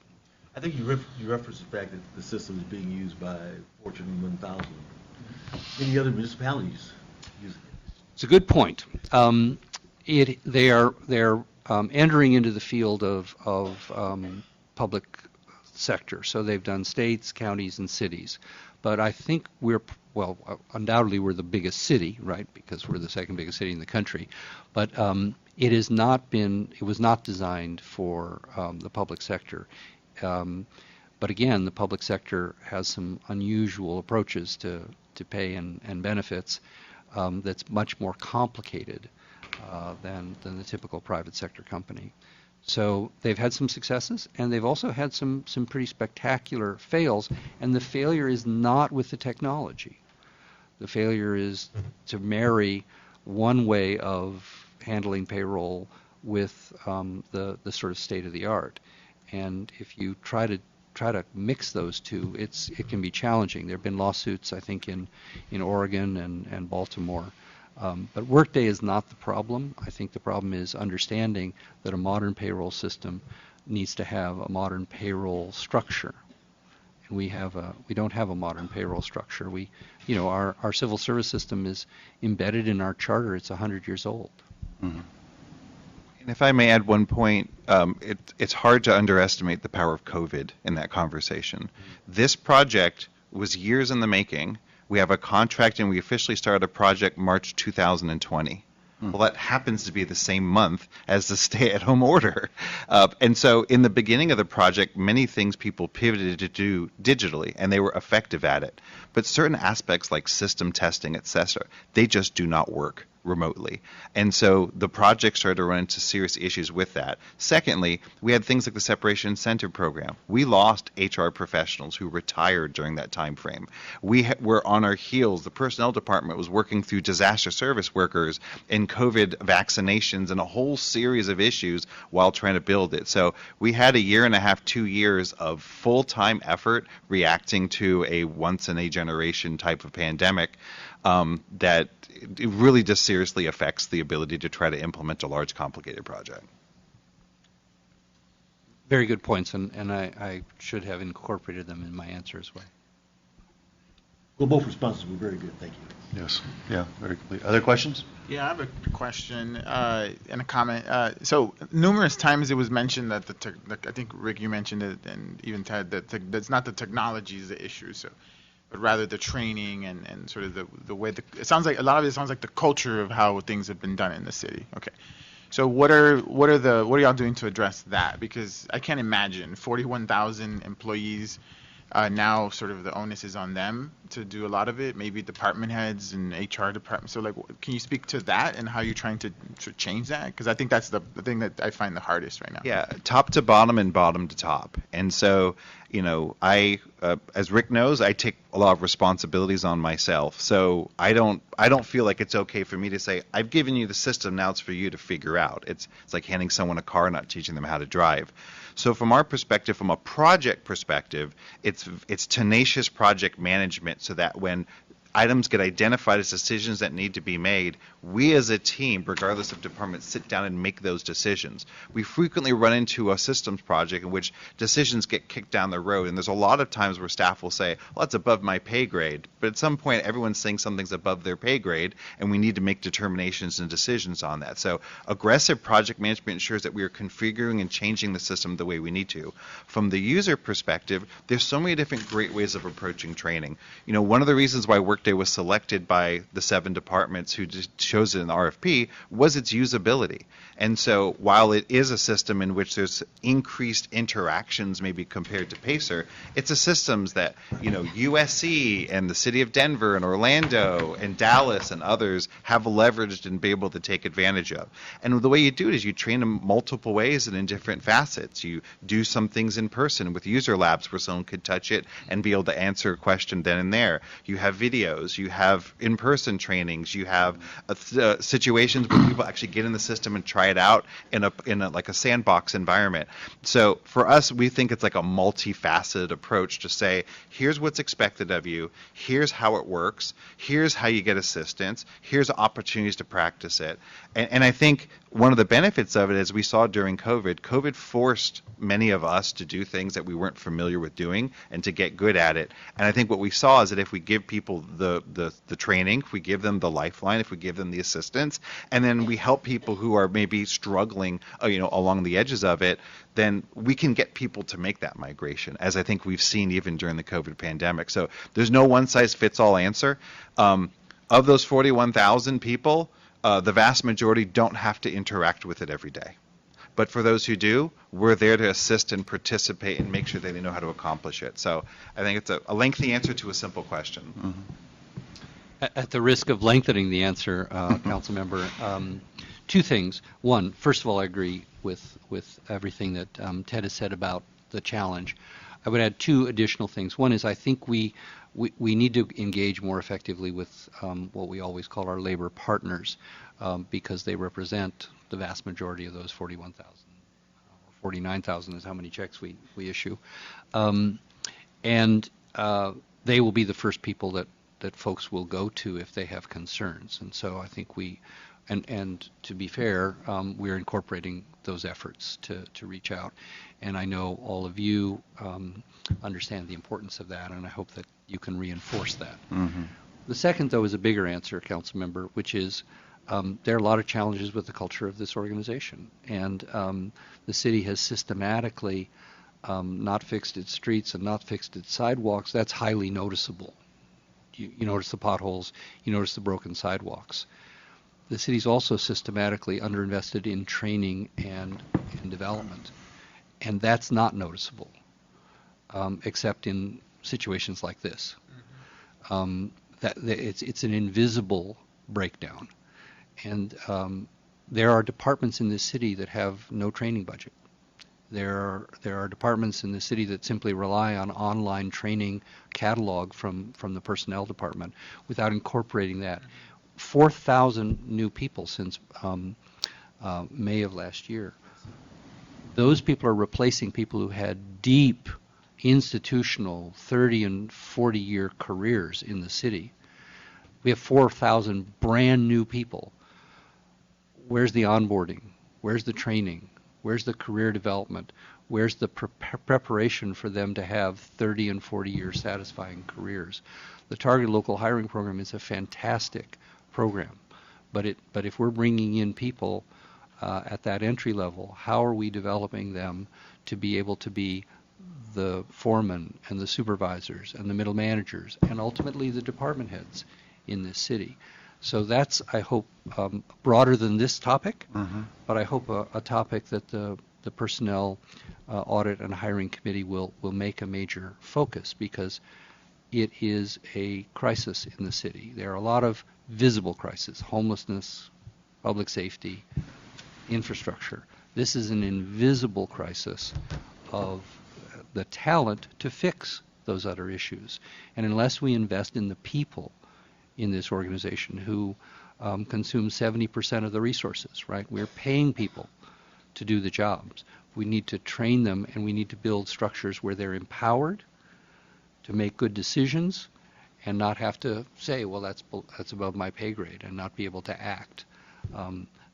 I think you referenced the fact that the system is being used by Fortune 1000. Many other municipalities use it. It's a good point. They're entering into the field of public sector. So they've done states, counties, and cities. But I think undoubtedly we're the biggest city, right? Because we're the second biggest city in the country. But it was not designed for the public sector. But again, the public sector has some unusual approaches to pay and benefits that's much more complicated than the typical private sector company. So they've had some successes, and they've also had some pretty spectacular fails, and the failure is not with the technology. The failure is to marry one way of handling payroll with the sort of state of the art. And if you try to mix those two, it can be challenging. There have been lawsuits, I think, in Oregon and Baltimore. But Workday is not the problem. I think the problem is understanding that a modern payroll system needs to have a modern payroll structure. And we don't have a modern payroll structure. Our civil service system is embedded in our charter. It's 100 years old. Mm-hmm. If I may add one point, it's hard to underestimate the power of COVID in that conversation. This project was years in the making. We have a contract and we officially started a project March 2020. Well, that happens to be the same month as the stay-at-home order. And so in the beginning of the project, many things people pivoted to do digitally, and they were effective at it. But certain aspects like system testing, et cetera, they just do not work remotely. And so the project started to run into serious issues with that. Secondly, we had things like the separation incentive program. We lost HR professionals who retired during that time frame. We were on our heels. The personnel department was working through disaster service workers and COVID vaccinations and a whole series of issues while trying to build it. So we had a year and a half, 2 years of full-time effort reacting to a once-in-a-generation type of pandemic that it really just seriously affects the ability to try to implement a large, complicated project. Very good points, and I should have incorporated them in my answer as well. Well, both responses were very good, thank you. Yes, yeah, very complete. Other questions? Yeah, I have a question and a comment. So numerous times it was mentioned that I think Rick, you mentioned it, and even Ted, that that's not the technology is the issue. So, but rather the training and sort of the way it sounds like a lot of it sounds like the culture of how things have been done in the city. Okay. So what are y'all doing to address that? Because I can't imagine 41,000 employees. Now sort of the onus is on them to do a lot of it, maybe department heads and HR departments. So like, can you speak to that and how you're trying to change that? Because I think that's the thing that I find the hardest right now. Yeah, top to bottom and bottom to top. And so, you know, I, as Rick knows, I take a lot of responsibilities on myself. So I don't feel like it's okay for me to say, I've given you the system, now it's for you to figure out. It's like handing someone a car, not teaching them how to drive. So from our perspective, from a project perspective, it's tenacious project management so that when items get identified as decisions that need to be made, we as a team, regardless of department, sit down and make those decisions. We frequently run into a systems project in which decisions get kicked down the road, and there's a lot of times where staff will say, well, that's above my pay grade. But at some point, everyone's saying something's above their pay grade, and we need to make determinations and decisions on that. So aggressive project management ensures that we are configuring and changing the system the way we need to. From the user perspective, there's so many different great ways of approaching training. You know, one of the reasons why Workday was selected by the 7 departments who just chose it in the RFP was its usability. And so while it is a system in which there's increased interactions maybe compared to Pacer, it's a systems that, you know, USC and the city of Denver and Orlando and Dallas and others have leveraged and be able to take advantage of. And the way you do it is you train them multiple ways and in different facets. You do some things in person with user labs where someone could touch it and be able to answer a question then and there. You have videos, you have in-person trainings, you have situations where people actually get in the system and try it out in a like a sandbox environment. So for us, we think it's like a multifaceted approach to say, here's what's expected of you, here's how it works, here's how you get assistance, here's opportunities to practice it. And I think one of the benefits of it, as we saw during COVID forced many of us to do things that we weren't familiar with doing and to get good at it. And I think what we saw is that if we give people the training, if we give them the lifeline, if we give them the assistance, and then we help people who are maybe struggling, along the edges of it, then we can get people to make that migration, as I think we've seen even during the COVID pandemic. So there's no one-size-fits-all answer. Of those 41,000 people, the vast majority don't have to interact with it every day. But for those who do, we're there to assist and participate and make sure that they know how to accomplish it. So I think it's a lengthy answer to a simple question. Mm-hmm. At the risk of lengthening the answer, Council Member, 2 things. One, first of all, I agree with everything that Ted has said about the challenge. I would add 2 additional things. One is I think we need to engage more effectively with what we always call our labor partners because they represent the vast majority of those 41,000 or 49,000 is how many checks we issue. And they will be the first people that folks will go to if they have concerns. And so I think and to be fair, we're incorporating those efforts to reach out. And I know all of you understand the importance of that, and I hope that you can reinforce that. Mm-hmm. The second, though, is a bigger answer, Council Member, which is there are a lot of challenges with the culture of this organization. And the city has systematically not fixed its streets and not fixed its sidewalks. That's highly noticeable. You notice the potholes, you notice the broken sidewalks. The city's also systematically underinvested in training and in development. And that's not noticeable, except in situations like this. It's an invisible breakdown. And there are departments in this city that have no training budget. There are departments in the city that simply rely on online training catalog from the personnel department without incorporating that. 4,000 new people since May of last year. Those people are replacing people who had deep institutional 30 and 40-year careers in the city. We have 4,000 brand new people. Where's the onboarding? Where's the training? Where's the career development? Where's the preparation for them to have 30 and 40-year satisfying careers? The Targeted Local Hiring Program is a fantastic program, but if we're bringing in people at that entry level, how are we developing them to be able to be the foremen and the supervisors and the middle managers and ultimately the department heads in this city? So that's, I hope, broader than this topic, but I hope a topic that the Personnel Audit and Hiring Committee will make a major focus, because it is a crisis in the city. There are a lot of visible crises: homelessness, public safety, infrastructure. This is an invisible crisis of the talent to fix those other issues. And unless we invest in the people in this organization who consume 70% of the resources, right? We're paying people to do the jobs. We need to train them, and we need to build structures where they're empowered to make good decisions and not have to say, well, that's above my pay grade, and not be able to act.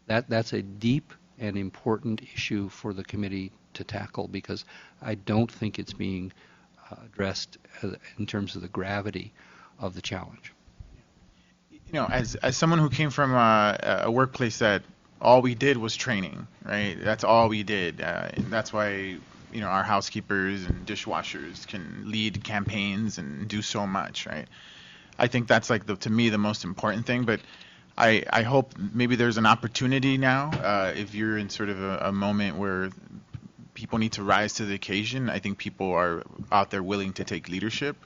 That's a deep and important issue for the committee to tackle, because I don't think it's being addressed in terms of the gravity of the challenge. You know, as someone who came from a workplace that all we did was training, right? That's all we did. And that's why, you know, our housekeepers and dishwashers can lead campaigns and do so much, right? I think that's like to me the most important thing. But I hope maybe there's an opportunity now, if you're in sort of a moment where people need to rise to the occasion. I think people are out there willing to take leadership.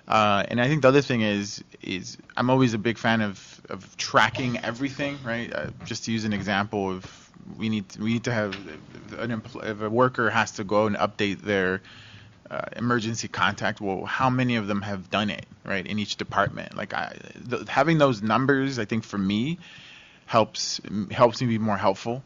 And I think the other thing is I'm always a big fan of tracking everything, right? Just to use an example of we need to have if a worker has to go and update their emergency contact, well, how many of them have done it, right, in each department? Like having those numbers, I think for me helps me be more helpful.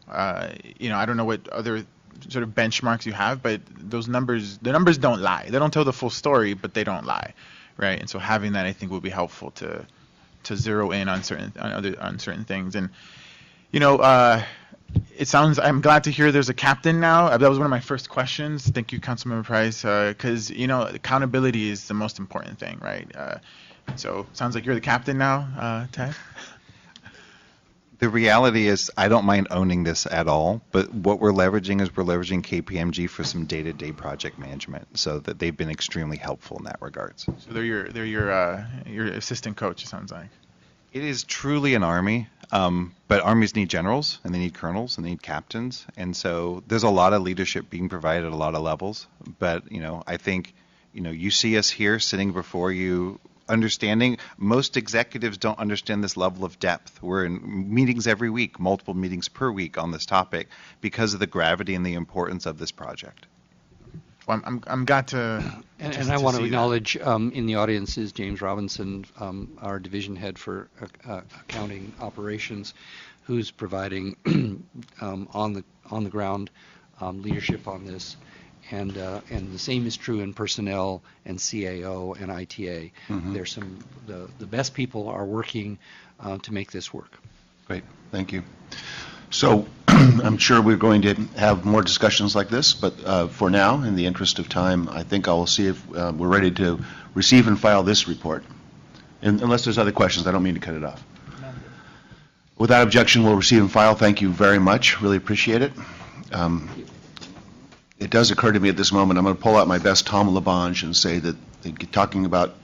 You know, I don't know what other sort of benchmarks you have, but the numbers don't lie. They don't tell the full story, but they don't lie. Right, and so having that, I think, will be helpful to zero in on certain things. And you know, I'm glad to hear there's a captain now. That was one of my first questions. Thank you, Councilmember Price, because you know, accountability is the most important thing, right? So sounds like you're the captain now, Ted. The reality is, I don't mind owning this at all, but what we're leveraging KPMG for some day-to-day project management, so that they've been extremely helpful in that regards. So they're your assistant coach, it sounds like. It is truly an army, but armies need generals, and they need colonels, and they need captains, and so there's a lot of leadership being provided at a lot of levels. But you know, I think, you know, you see us here sitting before you, understanding. Most executives don't understand this level of depth. We're in meetings every week, multiple meetings per week on this topic, because of the gravity and the importance of this project. Well, I'm glad to. And I want to acknowledge in the audience is James Robinson, our division head for accounting operations, who's providing on the ground leadership on this. And the same is true in personnel and CAO and ITA. There's the best people are working to make this work. Great, thank you. So I'm sure we're going to have more discussions like this, but for now, in the interest of time, I think I will see if we're ready to receive and file this report. And unless there's other questions, I don't mean to cut it off. Without objection, we'll receive and file. Thank you very much. Really appreciate it. It does occur to me at this moment, I'm going to pull out my best Tom LaBonge and say that talking about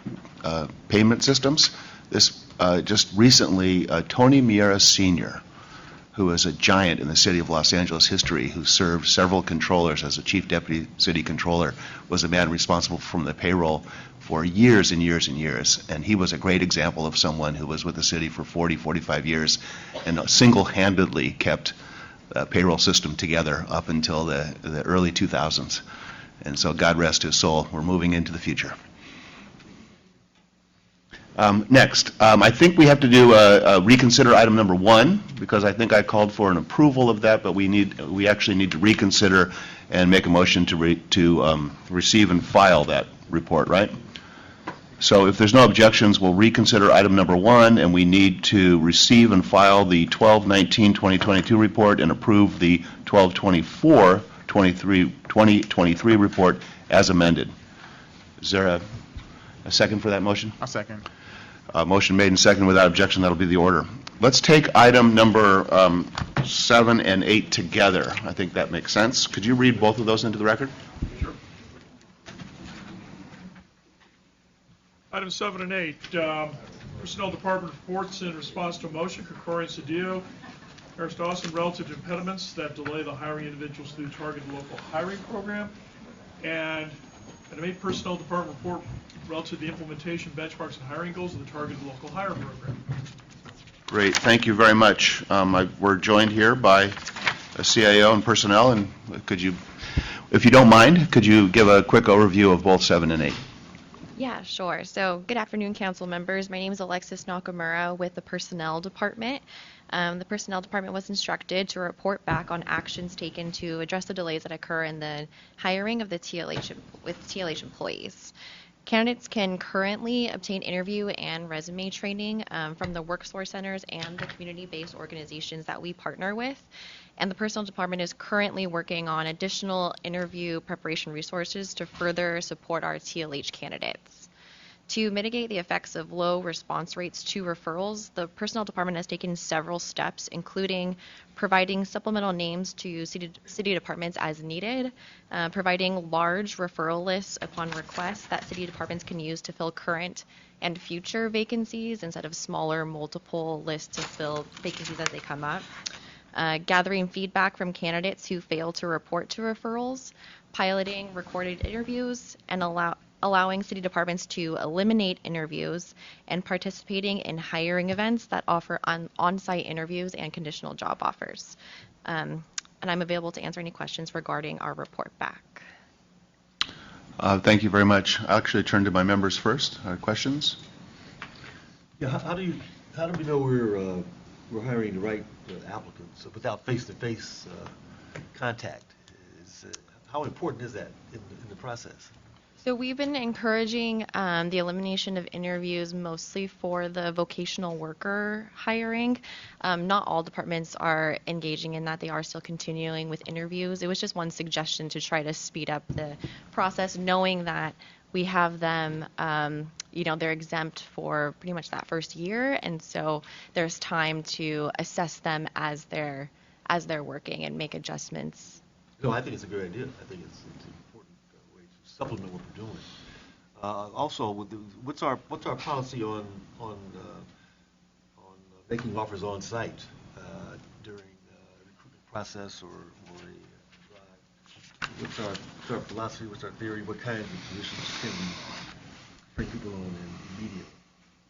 payment systems, this just recently, Tony Miera Sr., who is a giant in the city of Los Angeles history, who served several controllers as a chief deputy city controller, was a man responsible for the payroll for years and years and years. And he was a great example of someone who was with the city for 40, 45 years and single-handedly kept the payroll system together up until the early 2000s. And so God rest his soul. We're moving into the future. Next, I think we have to do reconsider item number 1, because I think I called for an approval of that, but we actually need to reconsider and make a motion to receive and file that report, right? So if there's no objections, we'll reconsider item number 1, and we need to receive and file the 12/19/2022 report and approve the 12/24/2023 report as amended. Is there a second for that motion? I'll second. Motion made and seconded without objection. That'll be the order. Let's take item number 7 and 8 together. I think that makes sense. Could you read both of those into the record? Sure. Items 7 and 8, Personnel Department reports in response to a motion concurring Cedillo, Harris Dawson, relative to impediments that delay the hiring individuals through targeted local hiring program. And item 8, Personnel Department report relative to the implementation benchmarks and hiring goals of the targeted local hiring program. Great. Thank you very much. We're joined here by a CIO and personnel, and could you, if you don't mind, could you give a quick overview of both 7 and 8? Yeah, sure. So good afternoon, council members. My name is Alexis Nakamura with the Personnel Department. The Personnel Department was instructed to report back on actions taken to address the delays that occur in the hiring of the TLH employees. Candidates can currently obtain interview and resume training from the workforce centers and the community-based organizations that we partner with. And the Personnel Department is currently working on additional interview preparation resources to further support our TLH candidates. To mitigate the effects of low response rates to referrals, the Personnel Department has taken several steps, including providing supplemental names to city departments as needed, providing large referral lists upon request that city departments can use to fill current and future vacancies instead of smaller multiple lists to fill vacancies as they come up. Gathering feedback from candidates who fail to report to referrals, piloting recorded interviews, and allowing city departments to eliminate interviews, and participating in hiring events that offer on-site interviews and conditional job offers. And I'm available to answer any questions regarding our report back. Thank you very much. I'll actually turn to my members first. Questions? Yeah, how do we know we're hiring the right applicants without face-to-face contact? How important is that in the process? So we've been encouraging the elimination of interviews mostly for the vocational worker hiring. Not all departments are engaging in that. They are still continuing with interviews. It was just one suggestion to try to speed up the process, knowing that we have them, they're exempt for pretty much that first year, and so there's time to assess them as they're working and make adjustments. No, I think it's a good idea. I think it's an important way to supplement what we're doing. Also, what's our policy on making offers on site during a recruitment process or a drive? What's our philosophy? What's our theory? What kinds of positions can we bring people on immediately?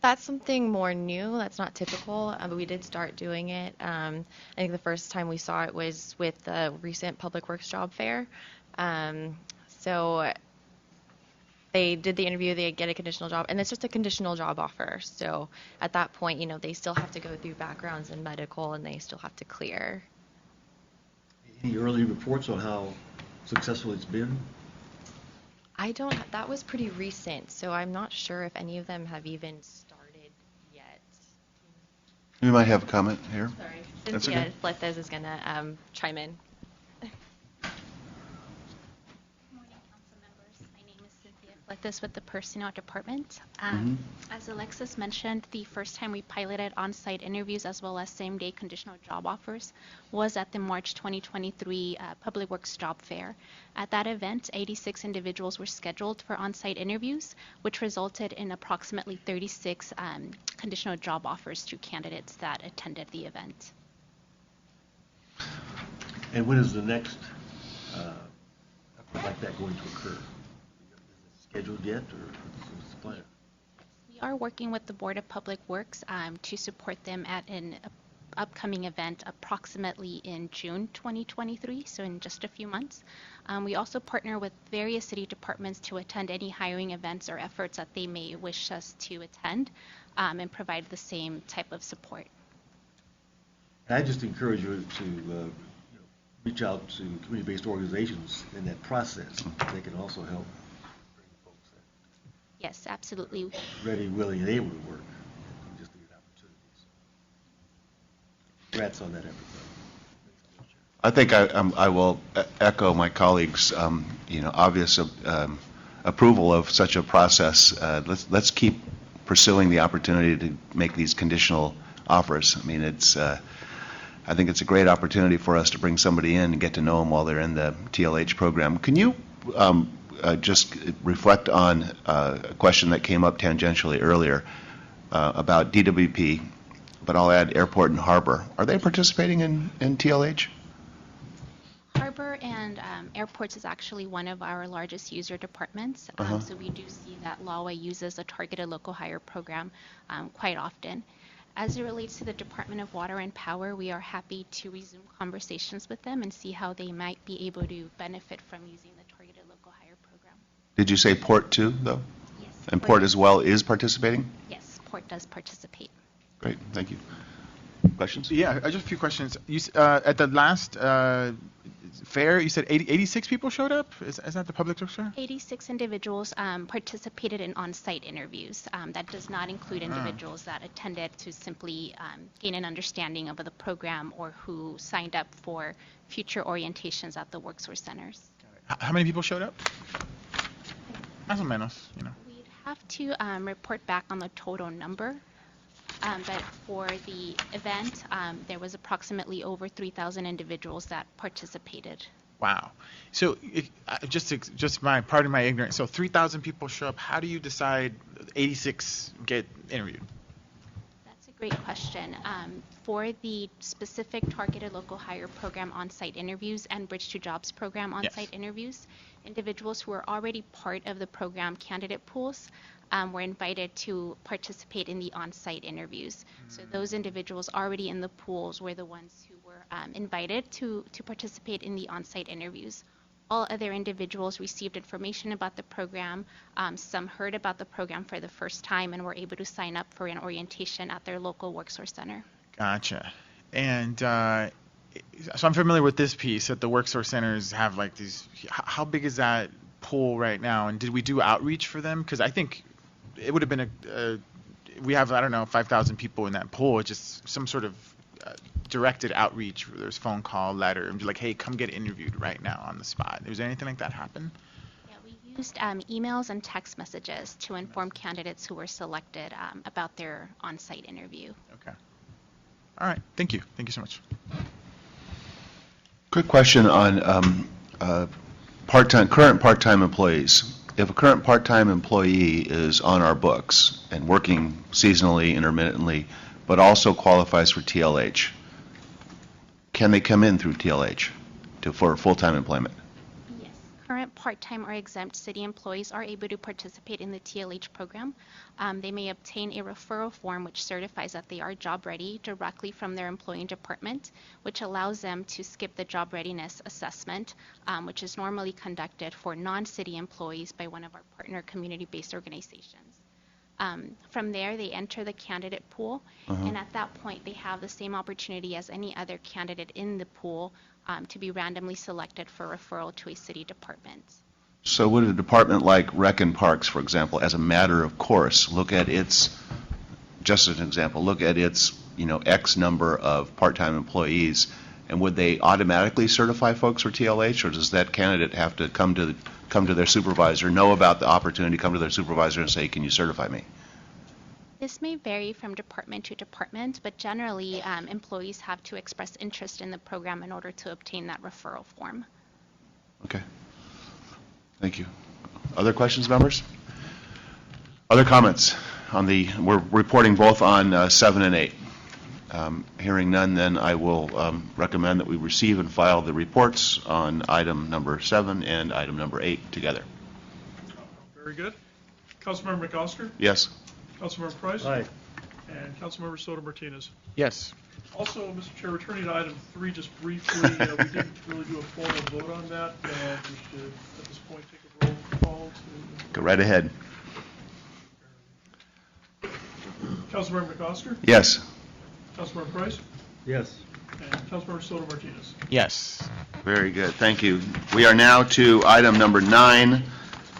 That's something more new. That's not typical, but we did start doing it. I think the first time we saw it was with the recent Public Works job fair. So they did the interview, they get a conditional job, and it's just a conditional job offer. So at that point, they still have to go through backgrounds and medical, and they still have to clear. Any early reports on how successful it's been? That was pretty recent, so I'm not sure if any of them have even started yet. You might have a comment here. Sorry. That's Cynthia okay. Flethez is going to chime in. Good morning, council members. My name is Cynthia like this with the personnel department. Mhm. As Alexis mentioned, the first time we piloted on-site interviews as well as same-day conditional job offers was at the March 2023 Public Works Job Fair. At that event, 86 individuals were scheduled for on-site interviews, which resulted in approximately 36 conditional job offers to candidates that attended the event. And when is the next effort like that going to occur? Is it scheduled yet, or what's the plan? We are working with the Board of Public Works to support them at an upcoming event approximately in June 2023, so in just a few months. We also partner with various city departments to attend any hiring events or efforts that they may wish us to attend and provide the same type of support. And I just encourage you to reach out to community-based organizations in that process. They can also help bring folks Yes, absolutely. that are ready, willing, and able to work. Just need opportunities. Congrats on that effort, though. I think I will echo my colleagues', obvious approval of such a process. Let's keep pursuing the opportunity to make these conditional offers. I mean, I think it's a great opportunity for us to bring somebody in and get to know them while they're in the TLH program. Can you just reflect on a question that came up tangentially earlier about DWP, but I'll add airport and harbor. Are they participating in TLH? Harbor and airports is actually one of our largest user departments. So we do see that LAWA uses a targeted local hire program quite often. As it relates to the Department of Water and Power, we are happy to resume conversations with them and see how they might be able to benefit from using the targeted local hire program. Did you say Port too, though? Yes. And Port as well is participating? Yes, Port does participate. Great, thank you. Questions? Yeah, just a few questions. At the last fair, you said 86 people showed up? Is that the public works fair? 86 individuals participated in on-site interviews. That does not include individuals that attended to simply gain an understanding of the program or who signed up for future orientations at the WorkSource centers. How many people showed up? Más o menos, We'd have to report back on the total number. But for the event, there was approximately over 3,000 individuals that participated. Wow. So pardon my ignorance. So 3,000 people show up. How do you decide 86 get interviewed? That's a great question. For the specific targeted local hire program on-site interviews and Bridge to Jobs program on-site interviews, individuals who are already part of the program candidate pools were invited to participate in the on-site interviews. So those individuals already in the pools were the ones who were invited to participate in the on-site interviews. All other individuals received information about the program. Some heard about the program for the first time and were able to sign up for an orientation at their local WorkSource center. Gotcha. And so I'm familiar with this piece that the WorkSource centers have like these. How big is that pool right now? And did we do outreach for them? Because I think it would have been we have, I don't know, 5,000 people in that pool. It's just some sort of directed outreach. There's phone call, letter, and be like, hey, come get interviewed right now on the spot. Was there anything like that happen? Yeah, we used emails and text messages to inform candidates who were selected about their on-site interview. Okay. All right. Thank you. Thank you so much. Quick question on current part-time employees. If a current part-time employee is on our books and working seasonally, intermittently, but also qualifies for TLH, can they come in through TLH for full-time employment? Yes, current part-time or exempt city employees are able to participate in the TLH program. They may obtain a referral form which certifies that they are job ready directly from their employing department, which allows them to skip the job readiness assessment, which is normally conducted for non-city employees by one of our partner community-based organizations. From there, they enter the candidate pool, and at that point, they have the same opportunity as any other candidate in the pool to be randomly selected for referral to a city department. So would a department like Rec and Parks, for example, as a matter of course, look at its, just as an example, look at its, X number of part-time employees And would they automatically certify folks for TLH, or does that candidate have to come to their supervisor, know about the opportunity, come to their supervisor and say, can you certify me? This may vary from department to department, but generally, employees have to express interest in the program in order to obtain that referral form. Okay. Thank you. Other questions, members? Other comments on we're reporting both on 7 and 8. Hearing none, then I will recommend that we receive and file the reports on item number 7 and item number 8 together. Very good. Councilmember McOsker? Yes? Councilmember Price? Aye. And Councilmember Soto Martinez. Yes. Also, Mr. Chair, returning to item 3, just briefly, we didn't really do a formal vote on that. We should, at this point, take a roll call to... Go right ahead. Councilmember McOsker? Yes? Councilmember Price? Yes. And Councilmember Soto Martinez. Yes. Very good. Thank you. We are now to item number 9,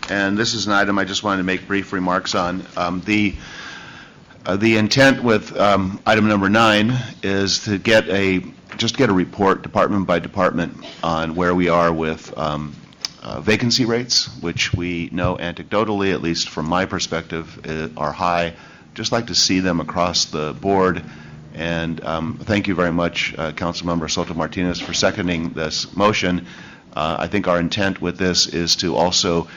and this is an item I just wanted to make brief remarks on. The intent with item number 9 is to get a report, department by department, on where we are with vacancy rates, which we know anecdotally, at least from my perspective, are high. Just like to see them across the board. And thank you very much, Councilmember Soto Martinez, for seconding this motion. I think our intent with this is to also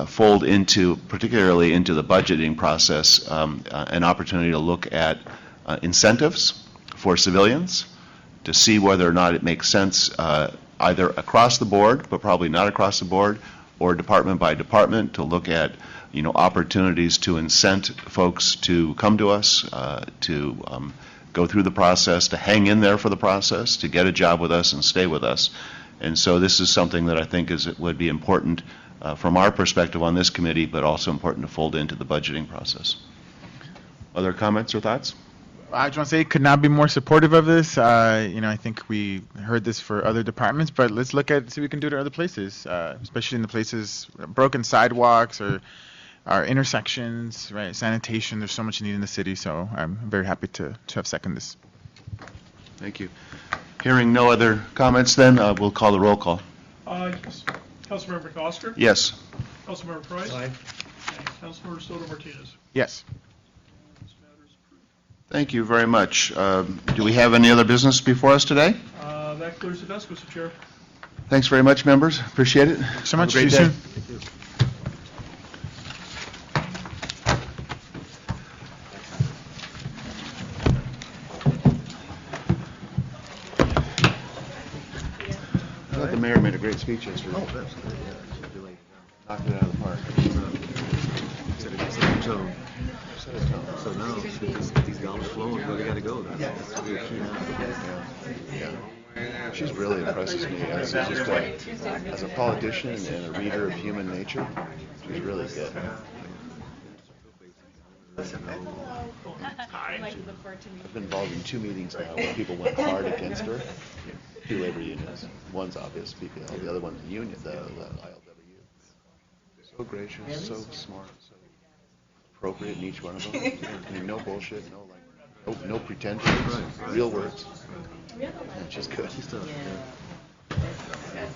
fold into, particularly into the budgeting process, an opportunity to look at incentives for civilians, to see whether or not it makes sense either across the board, but probably not across the board, or department by department, to look at opportunities to incent folks to come to us, to go through the process, to hang in there for the process, to get a job with us and stay with us. And so this is something that I think would be important from our perspective on this committee, but also important to fold into the budgeting process. Other comments or thoughts? I just want to say, could not be more supportive of this. I think we heard this for other departments, but let's look at see what we can do to other places, especially in the places, broken sidewalks or our intersections, right? Sanitation. There's so much need in the city, so I'm very happy to have seconded this. Thank you. Hearing no other comments, then we'll call the roll call. Yes. Councilmember McOsker? Yes. Councilmember Price? Aye. And Councilmember Soto Martinez. Yes. This matter is approved. Thank you very much. Do we have any other business before us today? That clears the desk, Mr. Chair. Thanks very much, members. Appreciate it. So much. Have a great See you day. soon. I thought the mayor made a great speech yesterday. Oh, absolutely, yeah. She's really, Knocked it out of the park. set a tone. So now, get these dollars flowing, where they gotta go. That's really key now. Yeah. She's really impresses me as a politician and a reader of human nature. She's really good. I've been involved in 2 meetings now where people went hard against her. 2 labor unions. One's obvious, PPL. The other one's the union, the ILW. So gracious, so smart, so appropriate in each one of them. I mean, no bullshit, no pretensions, real words. And she's good. She's tough, yeah.